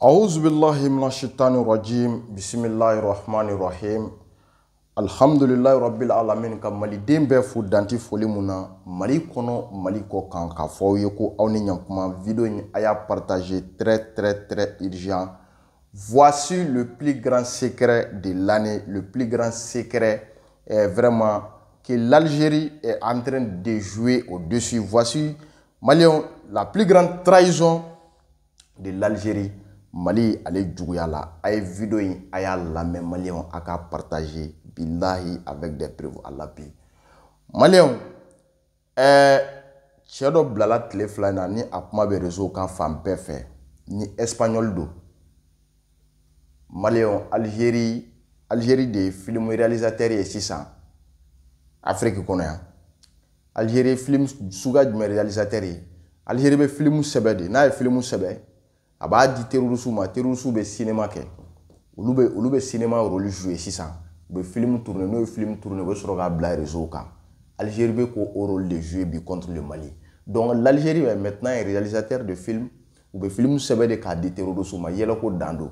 أعوذ بالله من الشيطان الرجيم بسم الله الرحمن الرحيم الحمد لله رب العالمين كمالي دين بفو دانتي فولي مونا مالي كونو مالي كو كان كفو يكو أوني نيانكما فيديو ني أيا partagé très urgent. Voici le plus grand secret de l'année, le plus grand secret est vraiment que l'Algérie est en train de jouer au-dessus. Voici Malion, la plus grande trahison de l'Algérie. Mali ale juguya la ay vidéo in aya lamɛ malien aka partager billahi avec des preuves à l'appui. Malien cɛ dɔ bilala tile fila na ni a kuma bɛ réseau kan fan bɛɛ fɛ ni espagnol do. Malien Algérie de film réalisateur ye sisan Afrique kɔnɔ yan. Algérie film suga jumɛn réalisateur ye. Algérie bɛ film sɛbɛ de, n'a ye film sɛbɛ a b'a di terroristes ma, terroristes bɛ cinéma kɛ, olu bɛ cinéma rôle jouer sisan, u bɛ film tourner, n'o ye film tourner u bɛ sɔrɔ k'a bila réseau kan. Algérie bɛ k'o rôle de jouer bi contre le Mali. Donc l'Algérie est maintenant un réalisateur de film, u bɛ film sɛbɛ de k'a di terroristes ma, yɛlɛ ko dan do.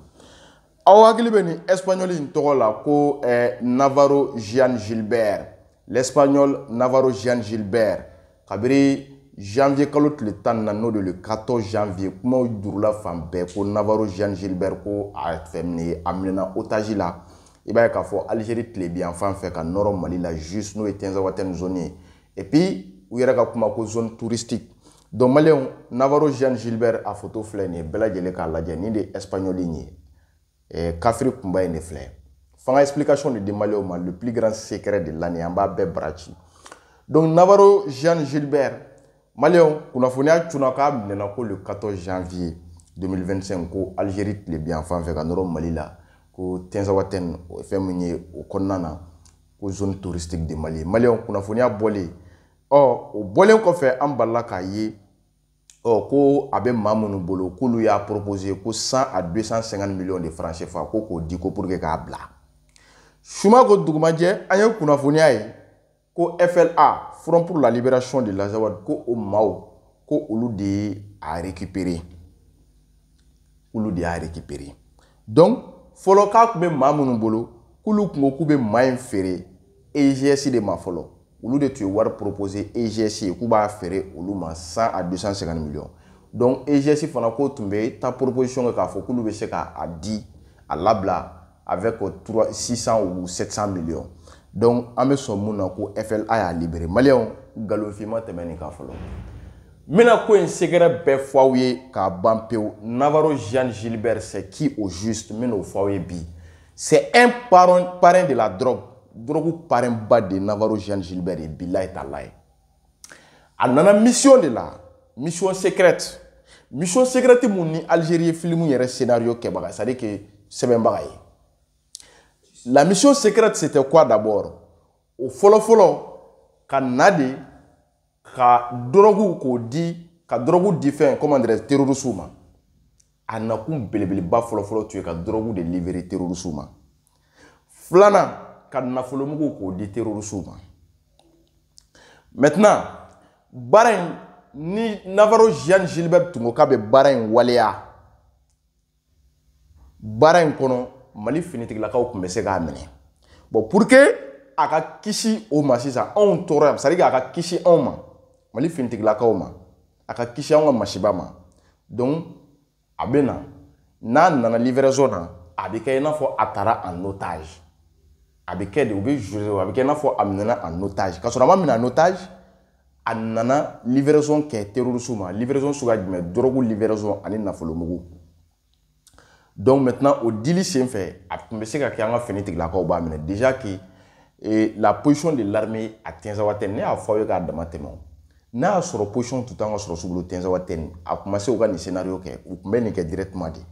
Aw hakili bɛ nin espagnol in tɔgɔ la ko Navarro Jean Gilbert, l'espagnol Navarro Jean Gilbert, kabiri janvier kalo tile 14 de le 14 janvier kuma durula fan bɛɛ ko Navarro Jean Gilbert ko a fɛmine a minɛna otage la. I b'a ye k'a fɔ Algérie tile bi yan fan fɛ ka nɔrɔ Mali la juste n'o ye Tinzawatène zone ye. Et puis u yɛrɛ ka kuma ko zone touristique. Donc malien Navarro Jean Gilbert a photo filɛ nin ye bɛɛ lajɛlen k'a lajɛ nin de espagnol in ye. Kafiri kunba ye ne filɛ. Fanga explication de malien ma le plus grand secret de l'année an b'a bɛɛ baraci. Donc Navarro Jean Gilbert Malien, kunnafoniya cunna k'a minɛna ko le 14 janvier 2025 ko Algérie tile bi yan fan fɛ ka nɔrɔ Mali la ko Tinzawatène fɛn min ye o kɔnɔna na ko zone touristique de Mali. Malien kunnafoniya bɔlen o bɔlen kɔfɛ an balala k'a ye ko a bɛ maa minnu bolo k'olu y'a proposé ko 100 à 250 millions de francs CFA ko k'o di ko pour que k'a bila. Suma ko dugumajɛ an ye kunnafoniya ye ko FLA, Front pour la libération de l'Azawad, ko o maaw ko olu de a récupéré. Olu de a récupéré. Donc fɔlɔ k'a tun bɛ maa minnu bolo k'olu tun ko k'u bɛ maa in feere EGS de ma fɔlɔ. Olu de tun ye wari proposé EGS ye k'u b'a feere olu ma 100 à 250 millions. Donc EGS fana ko tun bɛ ta proposition kɛ k'a fɔ k'olu bɛ se k'a di a labila avec 600 ou 700 millions. Donc an bɛ sɔn mun na ko FLA y'a libéré. Malien galonfinma tɛmɛ nin kan fɔlɔ. N bɛna ko in secret bɛɛ fɔ aw ye k'a ban pewu. Navarro Jean Gilbert c'est qui au juste n bɛn'o fɔ aw ye bi. C'est un parrain de la drogue. Drogue parrain ba de Navarro Jean Gilbert ye bilahi talahi. A nana mission de la, mission secrète. Mission secrète mun ni Algérie film yɛrɛ scénario kɛbaga, c'est-à-dire que sɛbɛnbaga ye. La mission secrète, c'était quoi d'abord? Au folo, ka nade, ka drogu ko di, ka drogu di fin, comment dire, terrorisme ma. Anakum belebeleba folo tu ka drogu de livrer terrorisme ma. Flana, ka nafolomugo ko di terrorisme ma. Maintenant, Barain, ni Navarro Jean Gilbert tungo ka be Barain waleya. Barain kono, Mali finitigilakaw tun bɛ se k'a minɛ. Bon pour que a ka kisi o ma sisan anw tɔɔrɔ yan, c'est-à-dire a ka kisi anw ma, Mali finitigilakaw ma, a ka kisi anw ka masiba ma. Donc a bɛ na, n'a nana livraison na, a bɛ kɛ i n'a fɔ a taara en otage. A bɛ kɛ de, u bɛ jouer, a bɛ kɛ i n'a fɔ a minɛna en otage. K'a sɔrɔ a ma minɛ en otage, a nana livraison kɛ terrorisme ma, livraison suguya jumɛn, drogue livraison ani nafolomugu. Donc maintenant, au dili sen fait, déjà que la position de l'armée à Tinzawatène, n'a pas eu n'a sur position tout en sur le Tinzawatène, a commencé à organiser scénario ou même directement dit.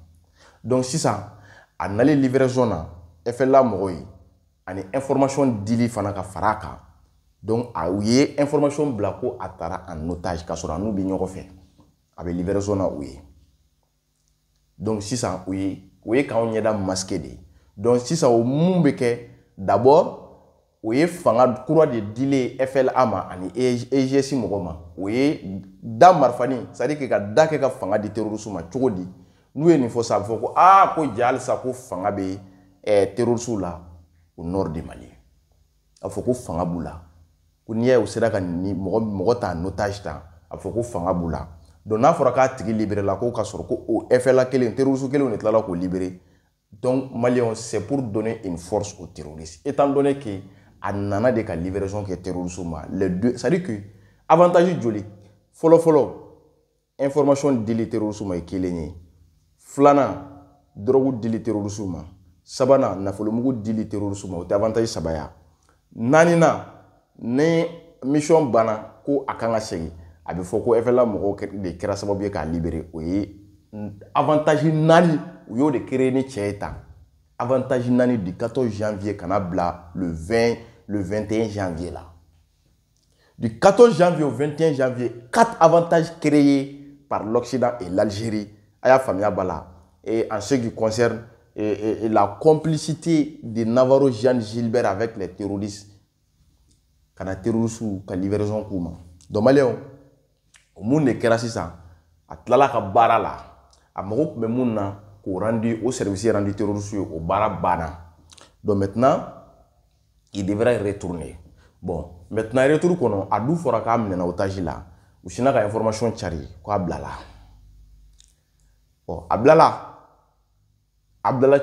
Donc si ça, on a les livraisons, FLA Moui, on a information dili fanaka faraka. Donc a eu information blako atara en otage, car sur un nous bignon refait avec livraison à oui. Donc si ça oui quand on y a masqué de. Donc si ça au mumbeke d'abord oui fanga courant de délai FLA ma ani EGS mogoma oui da marfani c'est à dire que da ke ka fanga de terrorisme ma chogodi n'u ye nin fɔ sa a bɛ fɔ ko aa ko ja halisa ko fanga bɛ terroriste la au nord de Mali a fɔ ko fanga b'u la ko n'i y'a ye u sera ka ni mɔgɔ ta en otage ta a fɔ ko fanga b'u la donc n'a fɔra k'a tigi libéré la ko ka sɔrɔ ko o FLA kelen terroriste kelenw de tilala k'o libéré donc Maliens c'est pour donner une force aux terroristes étant donné que a nana de ka libération kɛ terroriste ma les deux c'est à dire que avantage joli fɔlɔ information dili terroriste ma ye kelen ye filanan drogue dili terroriste ma sabanan nafolomugu dili terroriste ma o tɛ avantage saba ya naaninan ni mission banna ko a kan ka segin a bɛ fɔ ko FLA mɔgɔw de kɛra sababu ye k'a libéré o ye avantage naani u y'o de créé ni cɛ ye tan avantage naani du 14 janvier kana bila le 21 janvier là. Du 14 janvier au 21 janvier, 4 avantages créés par l'Occident et l'Algérie. Aya Famia Bala. Et en ce qui concerne la complicité de Navarro Jean Gilbert avec les terroristes. Quand les terroristes ou la livraison Kouma. Donc, Maléon, au monde de Kerasisa, à Tlala Kabara là, à Marok Memouna, qu'on rendu au service rendu terroriste au Barabana. Donc maintenant, il devrait retourner. Bon, maintenant, il retourne qu'on a dû faire un peu otage là. Ou sinon, il y a une information tchari, quoi, Ablala. Bon, Ablala,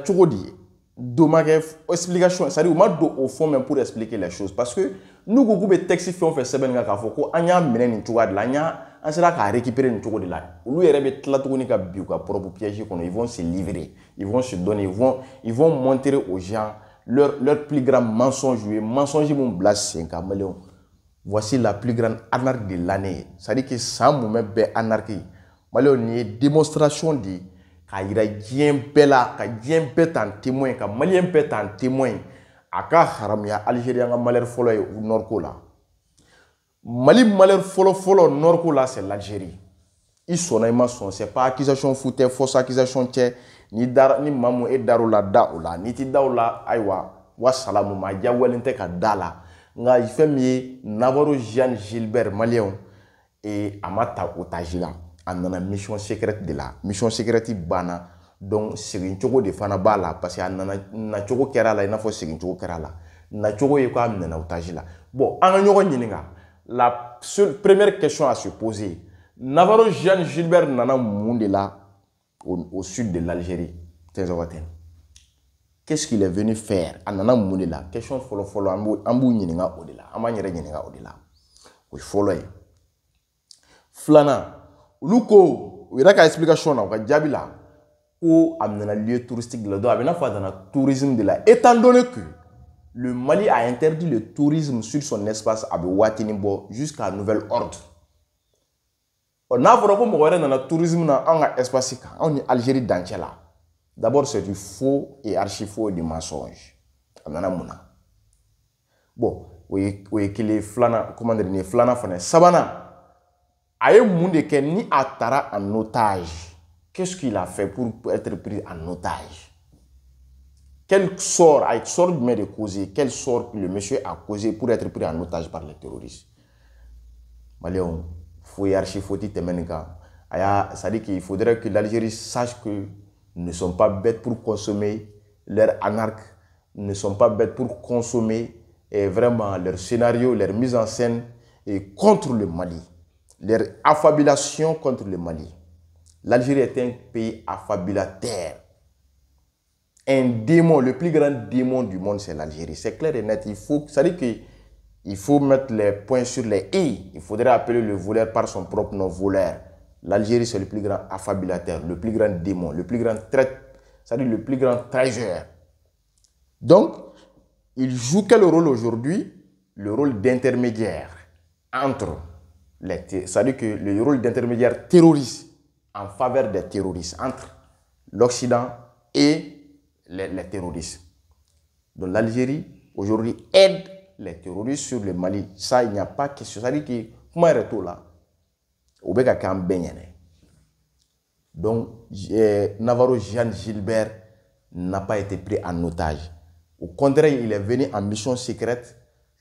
Tchouodi, dommage, explication, c'est-à-dire, on m'a au fond même pour expliquer les choses. Parce que nous, beaucoup de textes qui ont fait 7 ans, on a mené une Tchouad là, on sera qu'à récupérer une Tchouad là. Ou il y a des tlatounika biouka, propre piège, ils vont se livrer, ils vont se donner, ils vont montrer aux gens. Leur plus grand mensonge, mon blase 5 millions. Voici la plus grande anarchie de l'année. C'est-à-dire que sans moment de anarchie, Malio ni démonstration de qu'il y a un peu là, qu'il y a un peu en témoin, qu'il y a un peu en témoin. Aka haramia Algérie nga malheur folo au nord là. Mali malheur folo nord là c'est l'Algérie. Ils sont naïma son, c'est pas accusation foutée, fausse accusation tché. Ni mamu e darola da ola ni ti daola aywa wa salamu ma ja welente ka dala nga ifemi Navarro Jean Gilbert Malien et amata otajila anana mission secrète de la mission secrète bana donc segin chogo de fana bala parce que anana na chogo kera la ina fo segin chogo kera la na chogo e ko amena otajila bon anga nyogo nyininga la seule première question à se poser Navarro Jean Gilbert nana monde là au sud de l'Algérie. Qu'est-ce qu'il est venu faire? Anana mouni la. Question follow ambu nyininga odela. Amanyere nyininga odela. Oui follow. Flana. Luko, il y a une explication na ka jabila ou amena lieu touristique de la do abena fa dans le tourisme de la étant donné que le Mali a interdit le tourisme sur son espace à Watinimbo jusqu'à nouvel ordre. On a vraiment dans le tourisme dans l'espace en Algérie d'Anchela. D'abord, c'est du faux et archi-faux et du mensonge. Bon, oui, que les flana, comment dire, les flana fana. Sabana, aye monde qui ni atara en otage. Qu'est-ce qu'il a fait pour être pris en otage? Quel sort de causer? Quel sort le monsieur a causé pour être pris en otage par les terroristes? Maléon. C'est-à-dire qu'il faudrait que l'Algérie sache que ne sont pas bêtes pour consommer leurs anarches, ne sont pas bêtes pour consommer vraiment leur scénario, leur mise en scène et contre le Mali, leur affabulation contre le Mali. L'Algérie est un pays affabulateur. Un démon, le plus grand démon du monde, c'est l'Algérie. C'est clair et net. C'est-à-dire que il faut mettre les points sur les i. Il faudrait appeler le voleur par son propre nom, voleur. L'Algérie, c'est le plus grand affabulateur, le plus grand démon, le plus grand traître, c'est-à-dire le plus grand trahisseur. Donc, il joue quel rôle aujourd'hui? Le rôle d'intermédiaire entre les... C'est-à-dire que le rôle d'intermédiaire terroriste en faveur des terroristes, entre l'Occident et les terroristes. Donc, l'Algérie, aujourd'hui, aide les terroristes sur le Mali. Ça, il n'y a pas de question. C'est-à-dire que, comment est-ce là? Au Béga Kam Benyane. Donc, Navarro Jean Gilbert n'a pas été pris en otage. Au contraire, il est venu en mission secrète.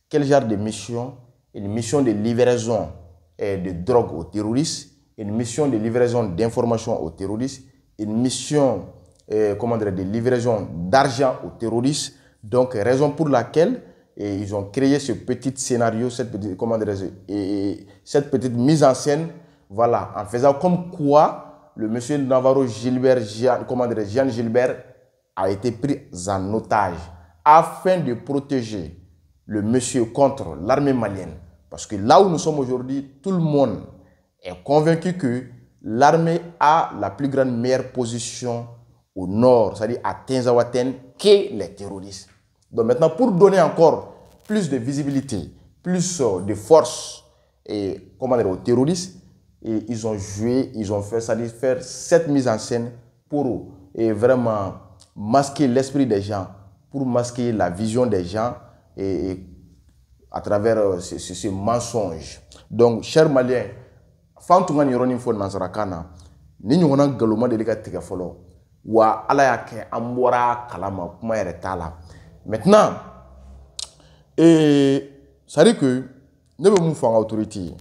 Quel genre de mission? Une mission de livraison de drogue aux terroristes, une mission de livraison d'informations aux terroristes une mission comment dire, de livraison d'argent aux terroristes. Donc, raison pour laquelle ils ont créé ce petit scénario, cette petite mise en scène, voilà, en faisant comme quoi le monsieur Navarro Gilbert, Jean Gilbert, a été pris en otage afin de protéger le monsieur contre l'armée malienne. Parce que là où nous sommes aujourd'hui, tout le monde est convaincu que l'armée a la plus grande meilleure position au nord, c'est-à-dire à Tinzaouaten, que les terroristes. Donc maintenant, pour donner encore plus de visibilité, plus de force aux terroristes, et ils ont joué, ils ont fait, c'est-à-dire faire cette mise en scène pour vraiment masquer l'esprit des gens, pour masquer la vision des gens et à travers ce mensonge. Donc, chers Maliens, Fantunga ni yɔrɔnin fɔ nanzarakan na ni ɲɔgɔnna galoma de ka tigɛ fɔlɔ wa ala y'a kɛ an bɔra kalama kuma yɛrɛ t'a la. Maintenant c'est à dire que ne bɛ mun fɔ an ka autorité ye,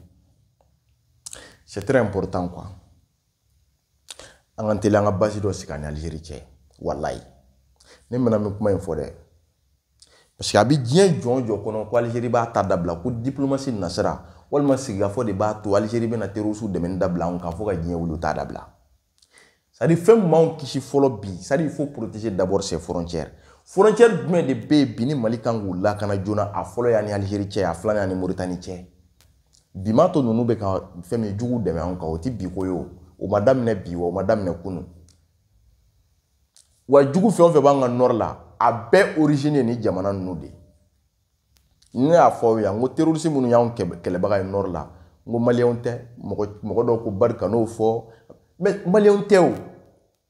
c'est très important quoi, an ka teli an ka base dɔ sigi ani Algérie cɛ walayi ne mɛna min kuma in fɔ dɛ parce que a bɛ diɲɛ jɔn jɔ kɔnɔ ko Algérie b'a ta dabila ko diplomatie nasira walima sigikafɔ de b'a to Algérie bɛna terroriste dɛmɛni dabila an kan fo ka diɲɛ wuli u t'a dabila. C'est-à-dire fɛn min b'anw kisi fɔlɔ bi, c'est-à-dire il faut protéger d'abord ses frontières. Frontière jumɛn de bɛ yen bi ni Mali kan k'u lakana joona a fɔlɔ y'ani Algérie cɛ a filanan y'ani Mauritanie cɛ. Bi m'a to ninnu bɛ ka fɛn min jugu dɛmɛ anw kan o tɛ bi ko ye o ma daminɛ bi wa o ma daminɛ kunun. Wa jugu fɛn o fɛn b'an ka nord la a bɛɛ origine ye ni jamana ninnu de ye. Ne y'a fɔ aw ye n ko terroriste minnu y'anw kɛlɛbaga ye nord la n ko maliyɛnw tɛ mɔgɔ dɔw ko barika n'o fɔ mais maliyɛnw tɛ o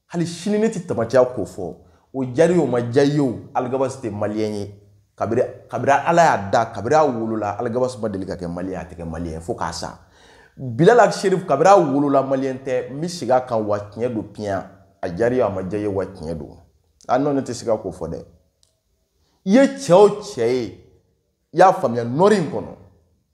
hali sini ne tɛ tamatiya k'o fɔ o jari o ma diya ye o Algabas tɛ maliyɛn ye kabiri ala y'a da kabiri a wolola Algabas ma deli ka kɛ maliyɛn a tɛ kɛ maliyɛn fo k'a sa Bilal Cherif kabiri a wolola maliyɛn tɛ n bɛ segin a kan wa tiɲɛ don piyan a jari a ma diya ye wa tiɲɛ don a n'o ne tɛ se ka k'o fɔ dɛ i ye cɛ o cɛ ye i y'a faamuya nord in kɔnɔ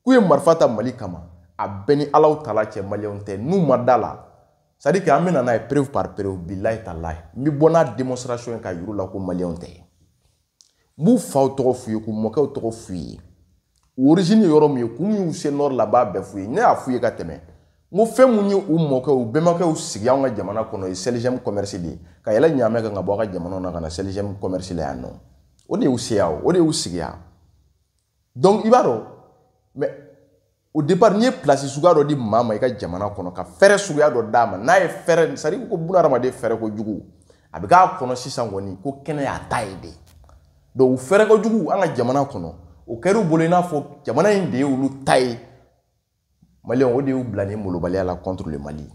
k'u ye marifa ta Mali kama a bɛɛ ni Alahu Taala cɛ maliyɛnw tɛ n'u ma da la c'est à dire que an bɛna n'a ye preuve par preuve bilahi talahi n bɛ bɔ n'a démonstration ye ka yir'u la ko maliyɛnw tɛ n b'u faw tɔgɔ f'u ye k'u mɔkɛw tɔgɔ f'u ye origine ye yɔrɔ min ye kun y'u se nord la b'a bɛɛ f'u ye ne y'a f'u ye ka tɛmɛ n ko fɛn mun ye u mɔkɛw u bɛnbakɛw sigi an ka jamana kɔnɔ ye Selgem commerce de ye ka yɛlɛ Ɲamɛ kan ka bɔ a ka jamana na ka na Selgem commerce la yan nɔ o de y'u se yan o de y'u sigi yan. Donc, il va dire, mais au départ, il y a place suga do di mama i ka jamana kono ka fere suga do dama na ye fere sari ko buna ramade fere ko jugu abika kono sisan woni ko kene ya taide do fere ko jugu an ka jamana kono o keru bolo ina fo jamana inde ulu tai Maliens o de u blani molobali ala contre le Mali.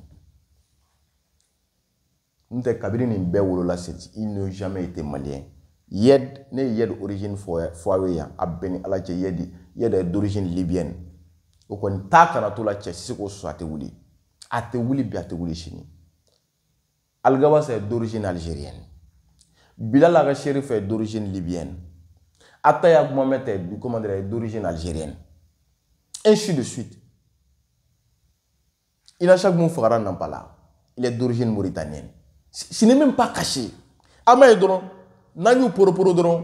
Nte kabiri ni be wolo la c'est il n'a jamais été malien. Yed ne yed origine foaweya abeni ala che yed d'origine libyenne o kon ta kana to la che siko so ate wuli bi ate wuli chini Algabas est d'origine algérienne, Bilal Aga Cherif est d'origine libyenne, Ataya Mohamed est d'origine algérienne, ainsi de suite. Il a chaque mot Farah Nampala, il est d'origine mauritanienne. Ce n'est même pas caché. Ama edron nanyu poroporo dron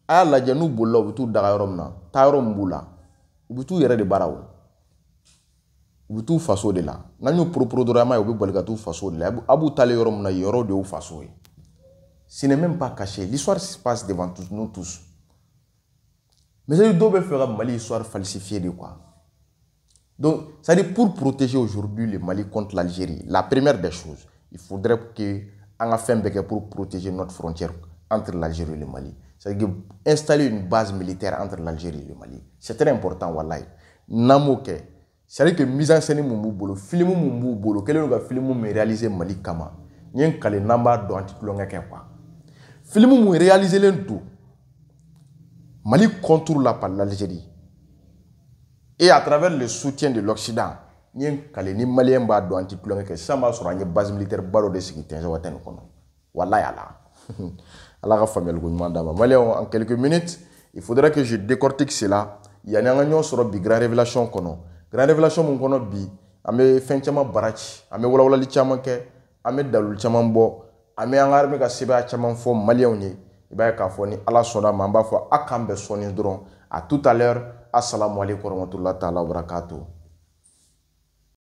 aya la janu bolla ubitu dagayorom na tayorom bula ubitu yere de barawo ubitu faso de la nanyu poroporo dron ama ubi bolgatu faso de la abu tale yorom na yoro de ou faso. Ce n'est même pas caché, l'histoire se passe devant tous nous tous. Mais ça doit faire Mali histoire falsifiée de quoi. Donc ça dit pour protéger aujourd'hui le Mali contre l'Algérie, la première des choses, il faudrait que on a fait pour protéger notre frontière entre l'Algérie et le Mali. C'est-à-dire installer une base militaire entre l'Algérie et le Mali. C'est très important, wallahi. Namoke. C'est-à-dire que mise en scène mon boulot, film mon boulot, quel est le film réalisé Mali Kama. Il y a un calé namba dans anti-plonga quoi. Film mon réalisé le tout. Mali contourne la par l'Algérie. Et à travers le soutien de l'Occident, il y a un calé ni malien bas dans anti-plonga ça m'a sur une base militaire baro de sécurité. Wallahi Allah. Allah en quelques minutes, il faudra que je décortique cela. Il y a une sur bi grande révélation kono. Grande révélation mon kono bi, ame fenchama barachi, ame wala wala li chama ke an bɛ dalulu caman bɔ an bɛ an ka armée ka sɛbɛya caman fɔ maliyɛnw ye i b'a ye k'a fɔ ni ala sɔnna ma an b'a fɔ a k'an bɛɛ sɔnni dɔrɔn à tout à l'heure assalamu alaikum warahmatullahi taala wabarakatuh.